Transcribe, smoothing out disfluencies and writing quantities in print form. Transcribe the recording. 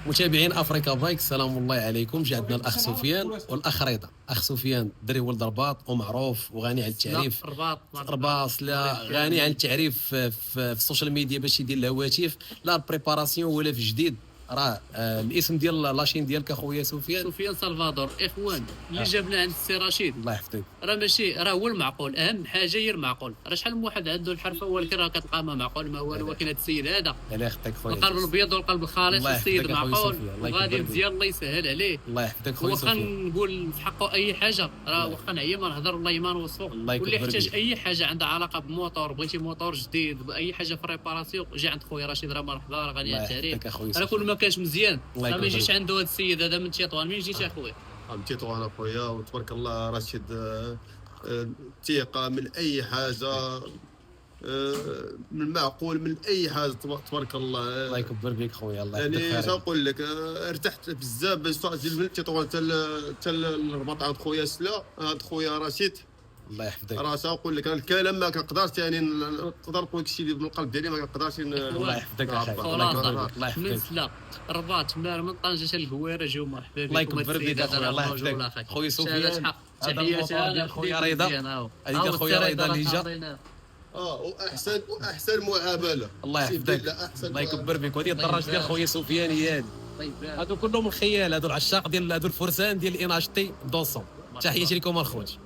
متابعين افريكا بايك، سلام الله عليكم. جا عندنا الاخ سفيان والاخ رضا. اخ سفيان دري ولد رباط ومعروف وغني عن التعريف. رباط لا غني عن التعريف في السوشيال ميديا باش يدير الهواتف، لا البريباراسيون ولا في جديد. راه الاسم ديال لاشين ديالك اخويا سفيان سلفادور. اخوان اللي جابنا عند السي رشيد الله يحفظك، راه ماشي راه هو المعقول، اهم حاجه هي المعقول. راه شحال من واحد عنده الحرفه ولكن راه كتلقى ما معقول ما والو، ولكن هذا السيد هذا الله يحفظك خويا، القلب الابيض والقلب الخالص، السيد معقول وغادي مزيان، الله يسهل عليه. الله يحفظك خويا واخا نقول في حقه اي حاجه، راه واخا نعيا ما نهضر والله ما نوصفو. واللي يحتاج اي حاجه عندها علاقه بموتور، بغيتي موتور جديد، اي حاجه في ريباراسيون، جي عند خويا رشيد راه مرحبا، راه غني عن التعريف. راه كل ما كانش مزيان راه ما يجيش عنده هذا السيد هذا من تطوان. من جيت اخويا؟ من تطوان اخويا، وتبارك الله رشيد ثقه من اي حاجه، من معقول من اي حاجه، تبارك الله. الله يكبر بك خويا، الله يحفظك. يعني اش نقول لك، ارتحت بزاف باش تجي من تطوان حتى الرباط عند خويا سلا، عند خويا رشيد. الله يحفظك. راه نقول لك الكلام ما كنقدرش، يعني نقدر نقول لك الشيء اللي من القلب ديالي ما كنقدرش. الله يحفظك اخي، الله يحفظك. من سلا الرباط من طنجه حتى الكويره جاو مرحبا بكم. الله يكبر بك اخويا، الله يحفظك خويا سفيان. تحياتي ديال خويا رضا، هذيك خويا رضا اللي جا واحسن معامله. الله يحفظك، الله يكبر بك. وهذه الدراج ديال خويا سفيان هي هذه. هادو كلهم الخيال، هادو العشاق ديال هادو الفرسان ديال الاناشتي دوسون. تحياتي لكم الخوت.